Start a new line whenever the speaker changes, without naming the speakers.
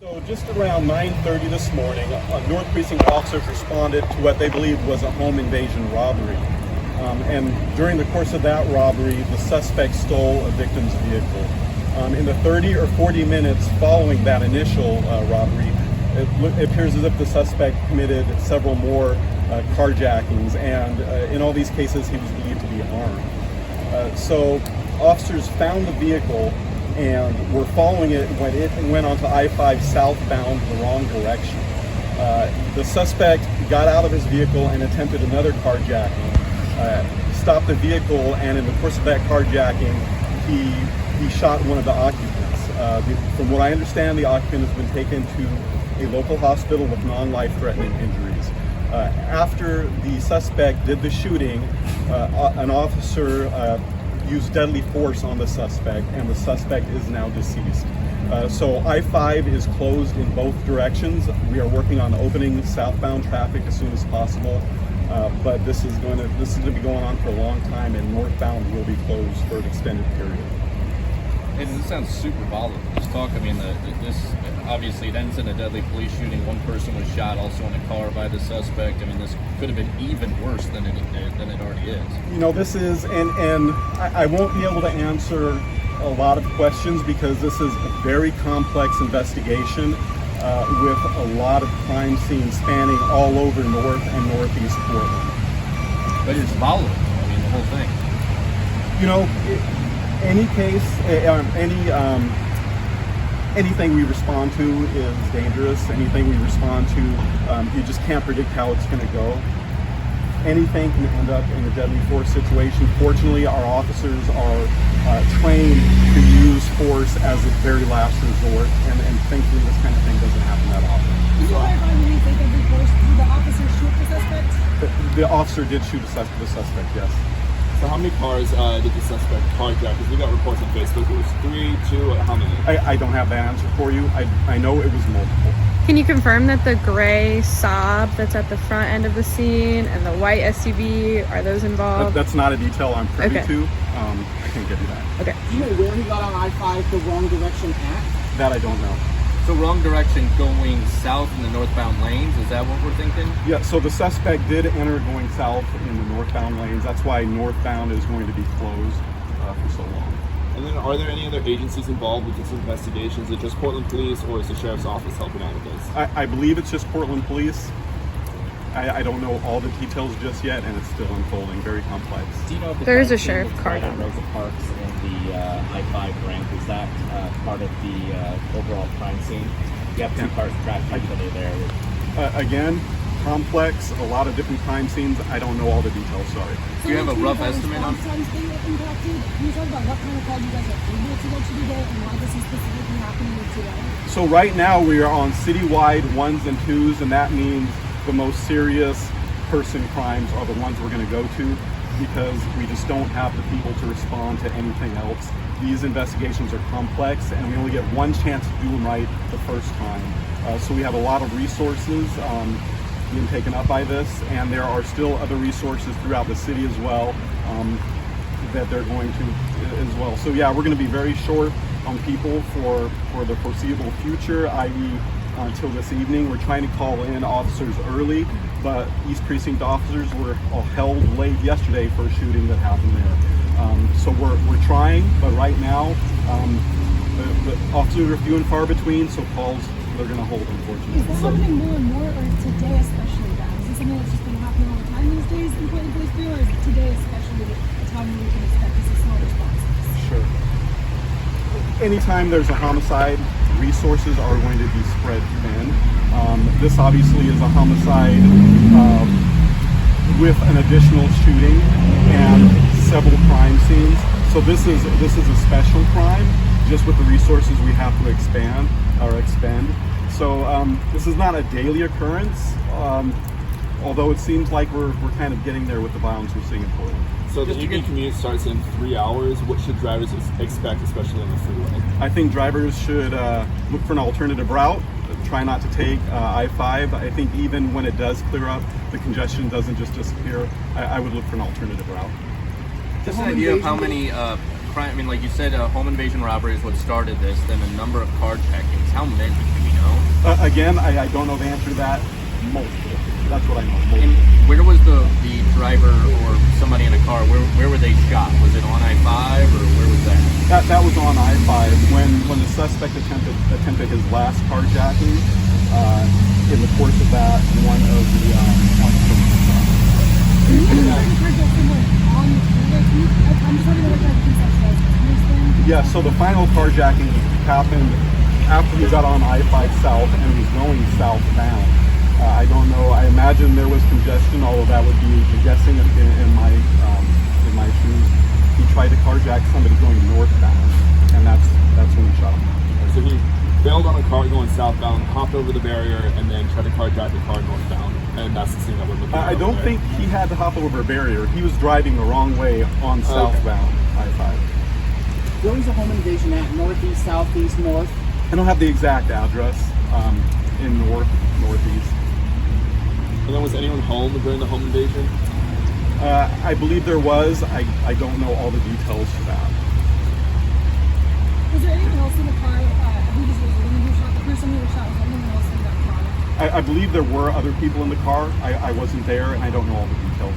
So just around 9:30 this morning, North Precinct officers responded to what they believed was a home invasion robbery. And during the course of that robbery, the suspect stole a victim's vehicle. In the 30 or 40 minutes following that initial robbery, it appears as if the suspect committed several more carjackings, and in all these cases he was believed to be armed. So officers found the vehicle and were following it when it went onto I-5 southbound the wrong direction. The suspect got out of his vehicle and attempted another carjacking, stopped the vehicle, and in the course of that carjacking, he shot one of the occupants. From what I understand, the occupant has been taken to a local hospital with non-life-threatening injuries. After the suspect did the shooting, an officer used deadly force on the suspect, and the suspect is now deceased. So I-5 is closed in both directions. We are working on opening southbound traffic as soon as possible, but this is going to be going on for a long time, and northbound will be closed for an extended period.
Hey, this sounds super volatile. Just talk. I mean, this obviously it ends in a deadly police shooting. One person was shot, also in a car, by the suspect. I mean, this could have been even worse than it already is.
You know, this is, and I won't be able to answer a lot of questions because this is a very complex investigation with a lot of crime scenes spanning all over North and Northeast Portland.
But it's volatile. I mean, the whole thing.
You know. Any case, anything we respond to is dangerous. Anything we respond to, you just can't predict how it's going to go. Anything can end up in a deadly force situation. Fortunately, our officers are trained to use force as a very last resort, and thankfully this kind of thing doesn't happen that often.
Is it clarify when you say deadly force? Did the officer shoot the suspect?
The officer did shoot the suspect, yes.
So how many cars did the suspect carjack? Because we got reports on Facebook. It was 3, 2, how many?
I don't have that answer for you. I know it was multiple.
Can you confirm that the gray Saab that's at the front end of the scene and the white SUV, are those involved?
That's not a detail I'm privy
Okay.
to. I can't give you that.
Okay.
Do you know where he got on I-5 the wrong direction at?
That I don't know.
So wrong direction going south in the northbound lanes. Is that what we're thinking?
Yeah, so the suspect did enter going south in the northbound lanes. That's why northbound is going to be closed for so long.
And then are there any other agencies involved with this investigation? Is it just Portland Police or is the Sheriff's Office helping out with this?
I believe it's just Portland Police. I don't know all the details just yet, and it's still unfolding, very complex.
Do you know if the
There is a
crime scene
sheriff
was
car
right
down
at
there.
Rosa Parks and the I-5 ramp? Is that part of the overall crime scene? You have two cars tracking each other there.
Again, complex, a lot of different crime scenes. I don't know all the details, sorry.
Do you have a rough estimate on?
Can you talk about what kind of calls you guys are able to get today and why this is specifically happening today?
So right now we are on citywide 1s and 2s, and that means the most serious person crimes are the ones we're going to go to because we just don't have the people to respond to anything else. These investigations are complex, and we only get one chance to do them right the first time. So we have a lot of resources being taken up by this, and there are still other resources throughout the city as well that they're going to as well. So yeah, we're going to be very short on people for the foreseeable future, i.e. until this evening. We're trying to call in officers early, but East Precinct officers were all held late yesterday for a shooting that happened there. So we're trying, but right now the officers are few and far between, so calls they're going to hold, unfortunately.
Is that happening more and more, or today especially, guys? Is this something that's just been happening all the time these days in Portland Police Bureau, or is it today especially a time when we can expect to see small responses?
Sure. Anytime there's a homicide, resources are going to be spread thin. This obviously is a homicide with an additional shooting and several crime scenes. So this is a special crime, just with the resources we have to expend. So this is not a daily occurrence, although it seems like we're kind of getting there with the violence we're seeing in Portland.
So the evening commute starts in 3 hours. What should drivers expect, especially on the freeway?
I think drivers should look for an alternative route. Try not to take I-5. I think even when it does clear up, the congestion doesn't just disappear. I would look for an alternative route.
Just an idea of how many crime. I mean, like you said, home invasion robbery is what started this. Then a number of carjackings. How many do we know? know?
Again, I don't know the answer to that. Multiple. That's what I know.
And
Multiple.
where was the driver or somebody in a car? Where were they shot? Was it on I-5 or where was that?
That was on I-5 when the suspect attempted his last carjacking. In the course of that, one of the officers was shot. Yeah, so the final carjacking happened after he got on I-5 south and was going southbound. I don't know. I imagine there was congestion, although that would be guessing in my shoes. He tried to carjack somebody going northbound, and that's when he shot him.
So he bailed on a car going southbound, hopped over the barrier, and then tried to carjack the car northbound. And that's the scene that we're looking at.
I don't
over
think he had to hop over a barrier. He was driving the wrong way on southbound I-5.
Where was the home invasion at? Northeast, southeast, north?
I don't have the exact address in northeast.
And then was anyone home during the home invasion?
I believe there was. I don't know all the details for that.
Was there anyone else in the car who just was living who shot the person who was shot? Was anyone else in that car?
I believe there were other people in the car. I wasn't there, and I don't know all the details.